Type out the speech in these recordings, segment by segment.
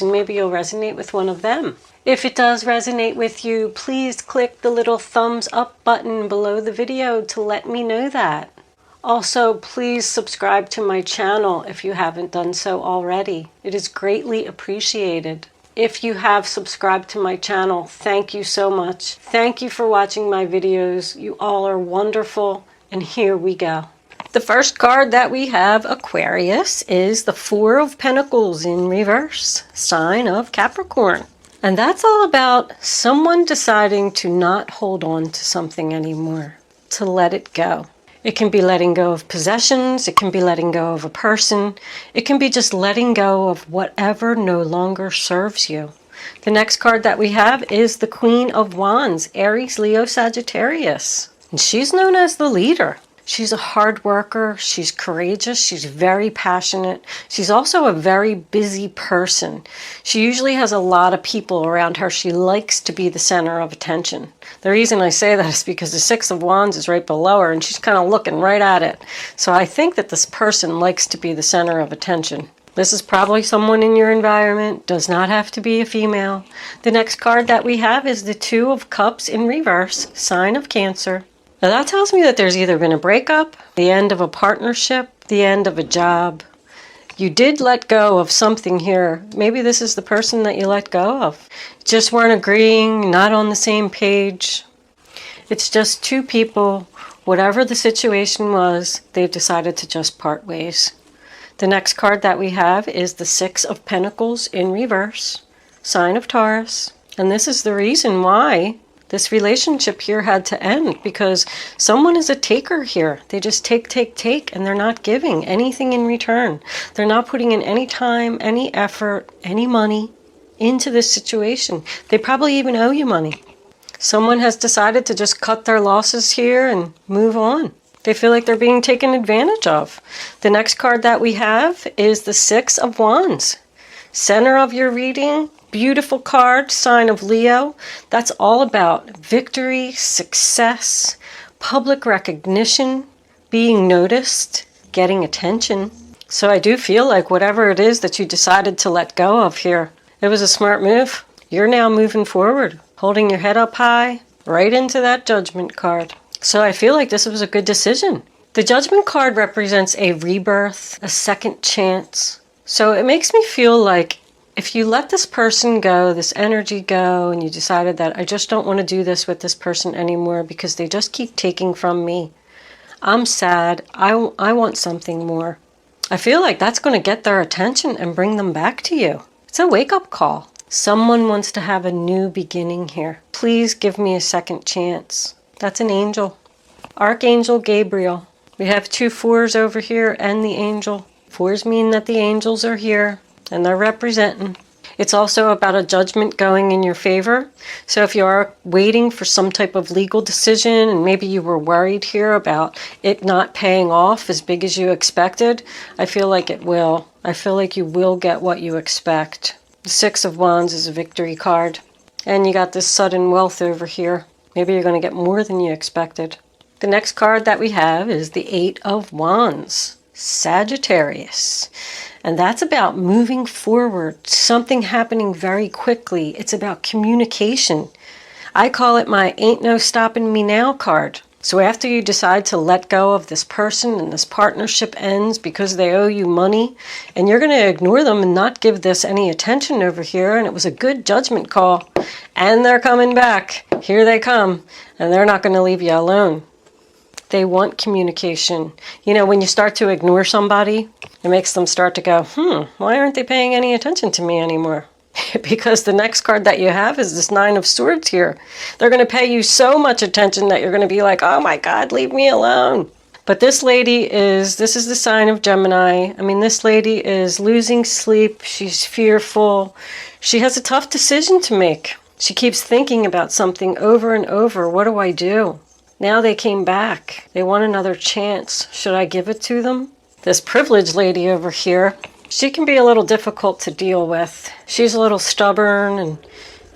and maybe you'll resonate with one of them. If it does resonate with you, please click the little thumbs up button below the video to let me know that. Also, please subscribe to my channel if you haven't done so already. It is greatly appreciated. If you have subscribed to my channel, thank you so much. Thank you for watching my videos. You all are wonderful, and here we go. The first card that we have, Aquarius, is the Four of Pentacles in reverse, sign of Capricorn. And that's all about someone deciding to not hold on to something anymore, to let it go. It can be letting go of possessions, it can be letting go of a person, it can be just letting go of whatever no longer serves you. The next card that we have is the Queen of Wands, Aries, Leo, Sagittarius. And she's known as the leader. She's a hard worker, she's courageous, she's very passionate. She's also a very busy person. She usually has a lot of people around her. She likes to be the center of attention. The reason I say that is because the Six of Wands is right below her and she's kind of looking right at it. So I think that this person likes to be the center of attention. This is probably someone in your environment, does not have to be a female. The next card that we have is the Two of Cups in reverse, sign of Cancer. Now that tells me that there's either been a breakup, the end of a partnership, the end of a job. You did let go of something here. Maybe this is the person that you let go of. Just weren't agreeing, not on the same page. It's just two people, whatever the situation was, they've decided to just part ways. The next card that we have is the Six of Pentacles in reverse, sign of Taurus. And this is the reason why this relationship here had to end, because someone is a taker here. They just take, and they're not giving anything in return. They're not putting in any time, any effort, any money into this situation. They probably even owe you money. Someone has decided to just cut their losses here and move on. They feel like they're being taken advantage of. The next card that we have is the Six of Wands. Center of your reading, beautiful card, sign of Leo. That's all about victory, success, public recognition, being noticed, getting attention. So I do feel like whatever it is that you decided to let go of here, it was a smart move. You're now moving forward, holding your head up high, right into that Judgment card. So I feel like this was a good decision. The Judgment card represents a rebirth, a second chance. So it makes me feel like if you let this person go, this energy go, and you decided that I just don't want to do this with this person anymore because they just keep taking from me. I'm sad. I want something more. I feel like that's going to get their attention and bring them back to you. It's a wake-up call. Someone wants to have a new beginning here. Please give me a second chance. That's an angel. Archangel Gabriel. We have two fours over here and the angel. Fours mean that the angels are here and they're representing. It's also about a judgment going in your favor. So if you are waiting for some type of legal decision and maybe you were worried here about it not paying off as big as you expected, I feel like it will. I feel like you will get what you expect. The Six of Wands is a victory card. And you got this sudden wealth over here. Maybe you're going to get more than you expected. The next card that we have is the Eight of Wands, Sagittarius. And that's about moving forward, something happening very quickly. It's about communication. I call it my ain't no stopping me now card. So after you decide to let go of this person and this partnership ends because they owe you money, and you're going to ignore them and not give this any attention over here, and it was a good judgment call, and they're coming back. Here they come, and they're not going to leave you alone. They want communication. You know, when you start to ignore somebody, it makes them start to go, why aren't they paying any attention to me anymore? Because the next card that you have is this Nine of Swords here. They're going to pay you so much attention that you're going to be like, oh my God, leave me alone. But this is the sign of Gemini. I mean, this lady is losing sleep. She's fearful. She has a tough decision to make. She keeps thinking about something over and over. What do I do? Now they came back. They want another chance. Should I give it to them? This privileged lady over here, she can be a little difficult to deal with. She's a little stubborn and,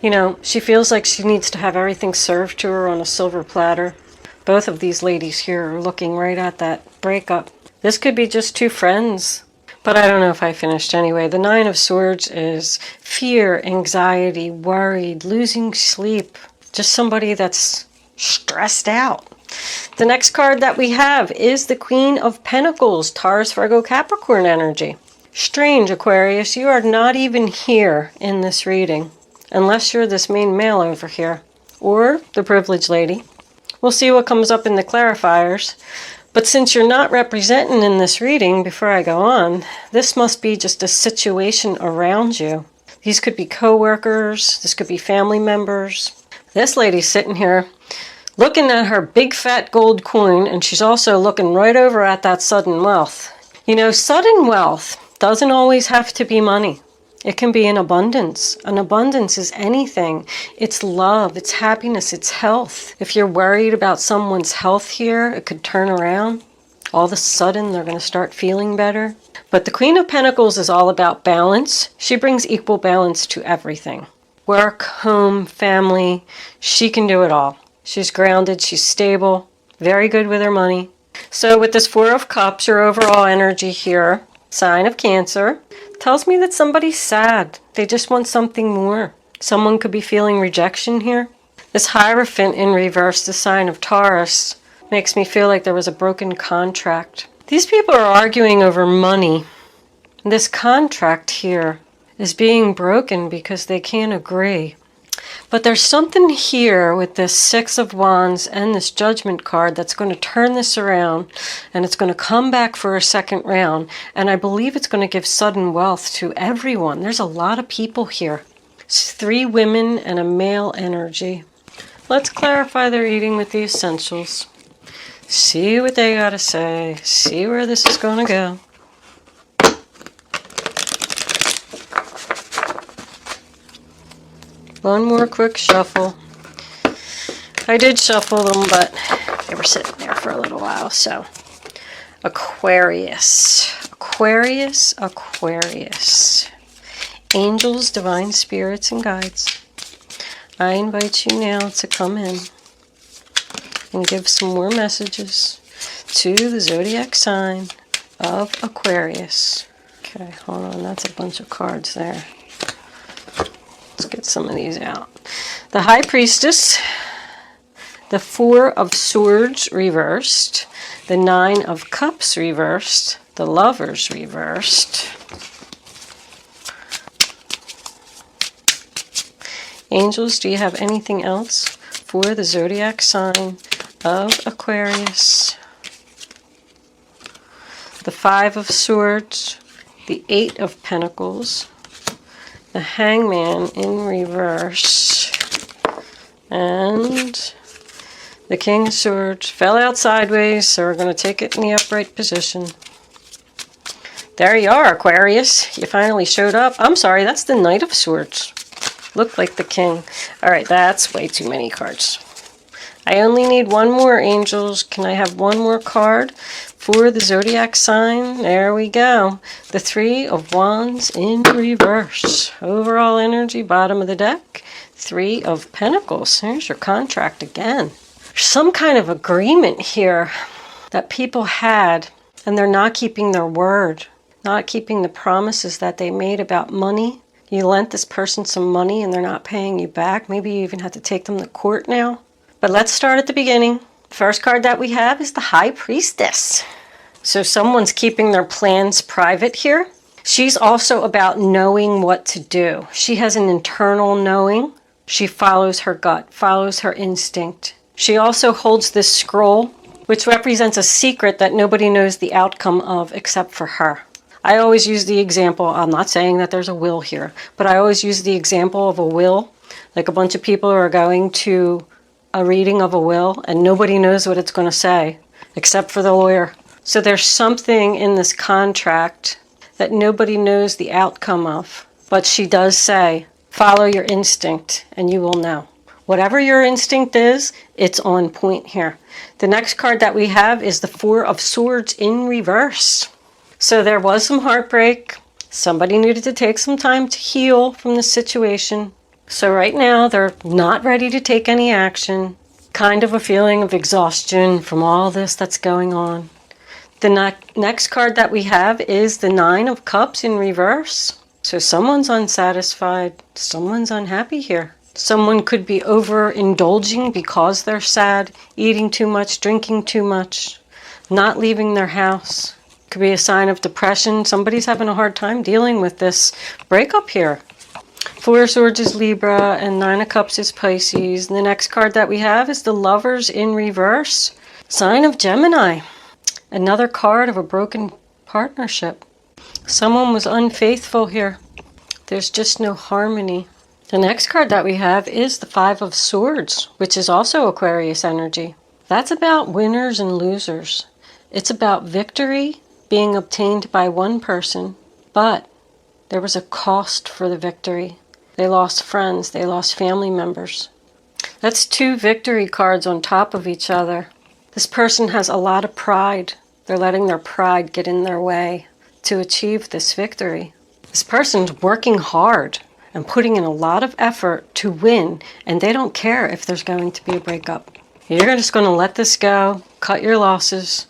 you know, she feels like she needs to have everything served to her on a silver platter. Both of these ladies here are looking right at that breakup. This could be just two friends. But I don't know if I finished anyway. The Nine of Swords is fear, anxiety, worried, losing sleep. Just somebody that's stressed out. The next card that we have is the Queen of Pentacles, Taurus, Virgo, Capricorn energy. Strange, Aquarius, you are not even here in this reading, unless you're this main male over here, or the privileged lady. We'll see what comes up in the clarifiers. But since you're not representing in this reading, before I go on, this must be just a situation around you. These could be co-workers, this could be family members. This lady's sitting here looking at her big fat gold coin, and she's also looking right over at that sudden wealth. You know, sudden wealth doesn't always have to be money. It can be an abundance. An abundance is anything. It's love, it's happiness, it's health. If you're worried about someone's health here, it could turn around. All of a sudden, they're going to start feeling better. But the Queen of Pentacles is all about balance. She brings equal balance to everything. Work, home, family, she can do it all. She's grounded, she's stable, very good with her money. So with this Four of Cups, your overall energy here, sign of Cancer, tells me that somebody's sad. They just want something more. Someone could be feeling rejection here. This Hierophant in reverse, the sign of Taurus, makes me feel like there was a broken contract. These people are arguing over money. This contract here is being broken because they can't agree. But there's something here with this Six of Wands and this Judgment card that's going to turn this around, and it's going to come back for a second round, and I believe it's going to give sudden wealth to everyone. There's a lot of people here. It's 3 women and a male energy. Let's clarify the reading with the essentials. See what they got to say. See where this is going to go. One more quick shuffle. I did shuffle them, but they were sitting there for a little while. So, Aquarius. Aquarius, Aquarius. Angels, divine spirits, and guides. I invite you now to come in and give some more messages to the zodiac sign of Aquarius. Okay, hold on. That's a bunch of cards there. Let's get some of these out. The High Priestess, the Four of Swords reversed, the Nine of Cups reversed, the Lovers reversed. Angels, do you have anything else for the zodiac sign of Aquarius? The Five of Swords, the Eight of Pentacles, the Hangman in reverse, and the King of Swords fell out sideways, so we're going to take it in the upright position. There you are, Aquarius. You finally showed up. I'm sorry, that's the Knight of Swords. Looked like the King. All right, that's way too many cards. I only need one more, angels. Can I have one more card for the zodiac sign? There we go. The Three of Wands in reverse. Overall energy, bottom of the deck. 3 of Pentacles. There's your contract again. There's some kind of agreement here that people had, and they're not keeping their word, not keeping the promises that they made about money. You lent this person some money and they're not paying you back. Maybe you even have to take them to court now. But let's start at the beginning. First card that we have is the High Priestess. So someone's keeping their plans private here. She's also about knowing what to do. She has an internal knowing. She follows her gut, follows her instinct. She also holds this scroll, which represents a secret that nobody knows the outcome of except for her. I always use the example, I'm not saying that there's a will here, but I always use the example of a will. Like a bunch of people are going to a reading of a will and nobody knows what it's going to say except for the lawyer. So there's something in this contract that nobody knows the outcome of. But she does say, follow your instinct and you will know. Whatever your instinct is, it's on point here. The next card that we have is the Four of Swords in reverse. So there was some heartbreak. Somebody needed to take some time to heal from the situation. So right now they're not ready to take any action. Kind of a feeling of exhaustion from all this that's going on. The next card that we have is the Nine of Cups in reverse. So someone's unsatisfied, someone's unhappy here. Someone could be overindulging because they're sad, eating too much, drinking too much, not leaving their house. Could be a sign of depression. Somebody's having a hard time dealing with this breakup here. Four of Swords is Libra and Nine of Cups is Pisces. And the next card that we have is the Lovers in reverse. Sign of Gemini. Another card of a broken partnership. Someone was unfaithful here. There's just no harmony. The next card that we have is the Five of Swords, which is also Aquarius energy. That's about winners and losers. It's about victory being obtained by one person, but there was a cost for the victory. They lost friends, they lost family members. That's two victory cards on top of each other. This person has a lot of pride. They're letting their pride get in their way to achieve this victory. This person's working hard and putting in a lot of effort to win, and they don't care if there's going to be a breakup. You're just going to let this go, cut your losses,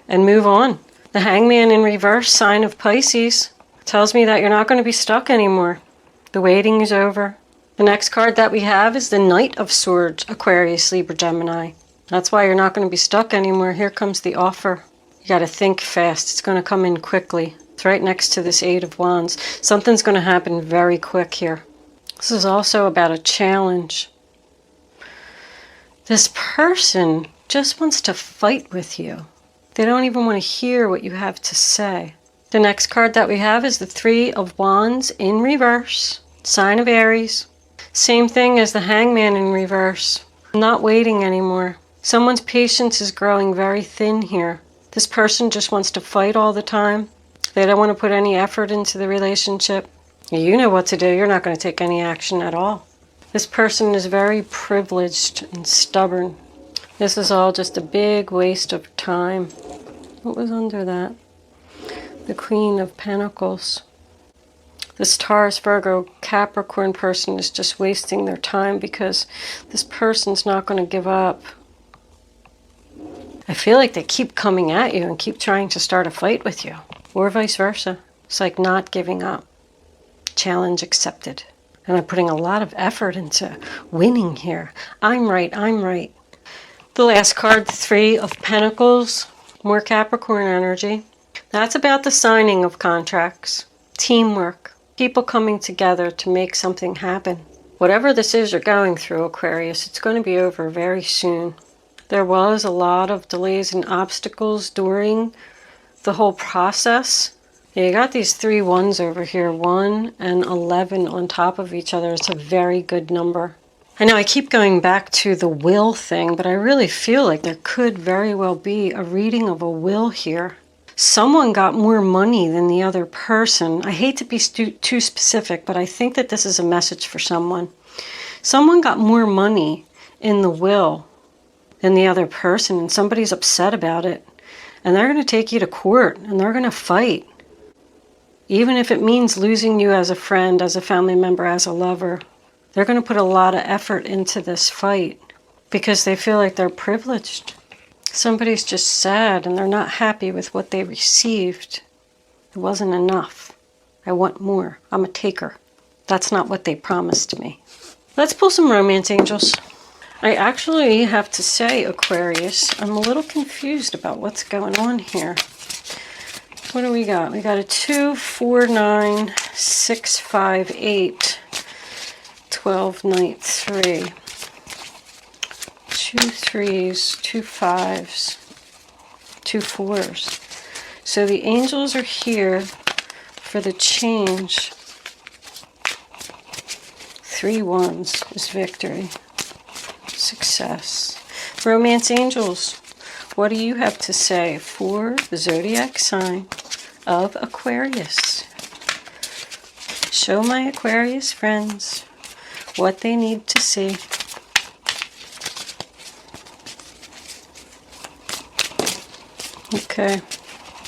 and move on. The Hangman in reverse, sign of Pisces, tells me that you're not going to be stuck anymore. The waiting is over. The next card that we have is the Knight of Swords, Aquarius, Libra, Gemini. That's why you're not going to be stuck anymore. Here comes the offer. You got to think fast. It's going to come in quickly. It's right next to this Eight of Wands. Something's going to happen very quick here. This is also about a challenge. This person just wants to fight with you. They don't even want to hear what you have to say. The next card that we have is the Three of Wands in reverse, sign of Aries. Same thing as the Hangman in reverse. Not waiting anymore. Someone's patience is growing very thin here. This person just wants to fight all the time. They don't want to put any effort into the relationship. You know what to do. You're not going to take any action at all. This person is very privileged and stubborn. This is all just a big waste of time. What was under that? The Queen of Pentacles. This Taurus, Virgo, Capricorn person is just wasting their time because this person's not going to give up. I feel like they keep coming at you and keep trying to start a fight with you. Or vice versa. It's like not giving up. Challenge accepted. And I'm putting a lot of effort into winning here. I'm right, I'm right. The last card, the Three of Pentacles. More Capricorn energy. That's about the signing of contracts. Teamwork. People coming together to make something happen. Whatever this is you're going through, Aquarius, it's going to be over very soon. There was a lot of delays and obstacles during the whole process. You got these 3 ones over here, 1 and 11 on top of each other. It's a very good number. I know I keep going back to the will thing, but I really feel like there could very well be a reading of a will here. Someone got more money than the other person. I hate to be too specific, but I think that this is a message for someone. Someone got more money in the will than the other person, and somebody's upset about it. And they're going to take you to court, and they're going to fight. Even if it means losing you as a friend, as a family member, as a lover. They're going to put a lot of effort into this fight because they feel like they're privileged. Somebody's just sad and they're not happy with what they received. It wasn't enough. I want more. I'm a taker. That's not what they promised me. Let's pull some romance angels. I actually have to say, Aquarius, I'm a little confused about what's going on here. What do we got? We got a 2, 4, 9, 6, 5, 8, 12, Knight, 3. 2 3s, 2 5s, 2 4s. So the angels are here for the change. 3 1s is victory. Success. Romance angels, what do you have to say for the zodiac sign of Aquarius? Show my Aquarius friends what they need to see. Okay,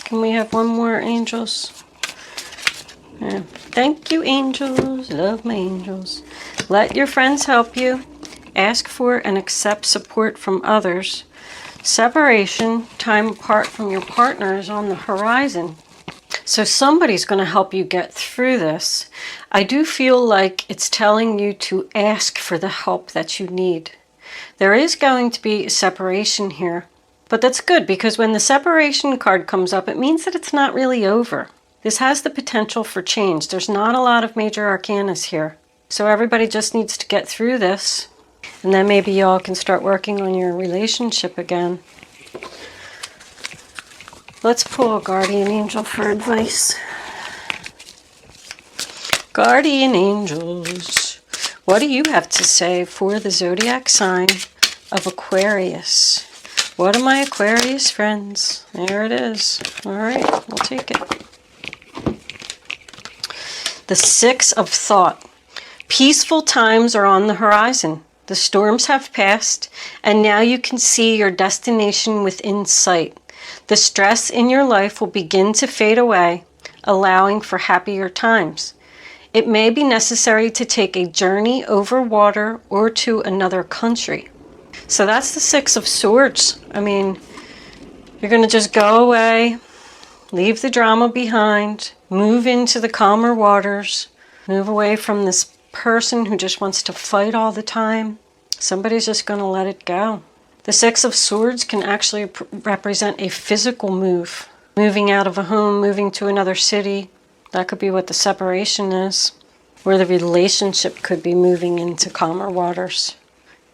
can we have one more, angels? Yeah. Thank you, angels. Love my angels. Let your friends help you. Ask for and accept support from others Separation, time apart from your partner, is on the horizon. So somebody's going to help you get through this. I do feel like it's telling you to ask for the help that you need. There is going to be a separation here, but that's good, because when the separation card comes up, it means that it's not really over. This has the potential for change. There's not a lot of major arcanas here. So everybody just needs to get through this, and then maybe y'all can start working on your relationship again. Let's pull a guardian angel for advice. Guardian angels, what do you have to say for the zodiac sign of Aquarius? What are my Aquarius friends? There it is. All right, we'll take it. The Six of Thought. Peaceful times are on the horizon. The storms have passed, and now you can see your destination within sight. The stress in your life will begin to fade away, allowing for happier times. It may be necessary to take a journey over water or to another country. So that's the Six of Swords. I mean, you're going to just go away, leave the drama behind, move into the calmer waters, move away from this person who just wants to fight all the time. Somebody's just going to let it go. The Six of Swords can actually represent a physical move. Moving out of a home, moving to another city. That could be what the separation is. Or the relationship could be moving into calmer waters.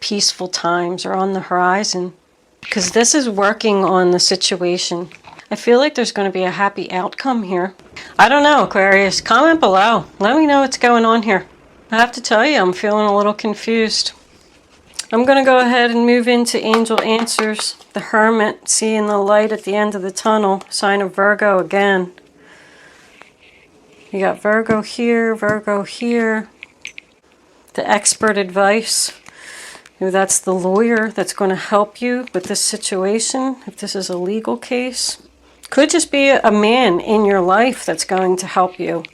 Peaceful times are on the horizon. Because this is working on the situation. I feel like there's going to be a happy outcome here. I don't know, Aquarius. Comment below. Let me know what's going on here. I have to tell you, I'm feeling a little confused. I'm going to go ahead and move into Angel Answers. The Hermit, seeing the light at the end of the tunnel. Sign of Virgo again. You got Virgo here, Virgo here. The Expert Advice. That's the lawyer that's going to help you with this situation, if this is a legal case. Could just be a man in your life that's going to help you,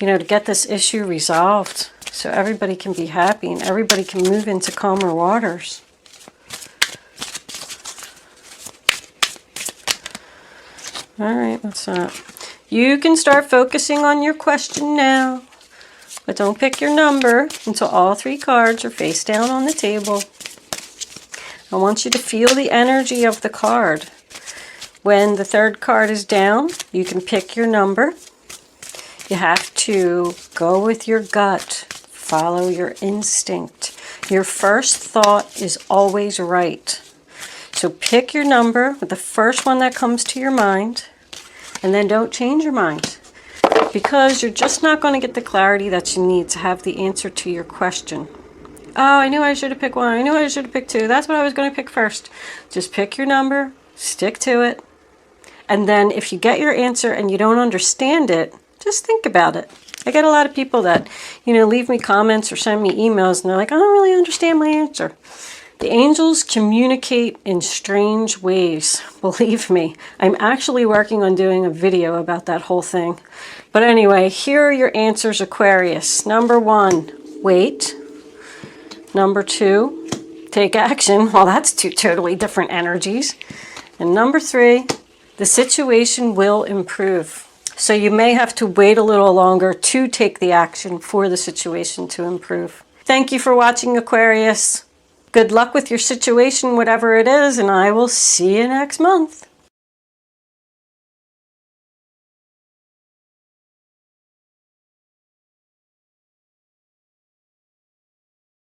to get this issue resolved. So everybody can be happy and everybody can move into calmer waters. All right, what's that? You can start focusing on your question now, but don't pick your number until all three cards are face down on the table. I want you to feel the energy of the card. When the third card is down, you can pick your number. You have to go with your gut. Follow your instinct. Your first thought is always right. So pick your number with the first one that comes to your mind, and then don't change your mind, because you're just not going to get the clarity that you need to have the answer to your question. Oh, I knew I should have picked one. I knew I should have picked two. That's what I was going to pick first. Just pick your number, stick to it, and then if you get your answer and you don't understand it, just think about it. I get a lot of people that, leave me comments or send me emails, and they're like, I don't really understand my answer. The angels communicate in strange ways. Believe me, I'm actually working on doing a video about that whole thing. But anyway, here are your answers, Aquarius. Number 1, wait. Number 2, take action. Well, that's two totally different energies. And number 3, the situation will improve. So you may have to wait a little longer to take the action for the situation to improve. Thank you for watching, Aquarius. Good luck with your situation, whatever it is, and I will see you next month.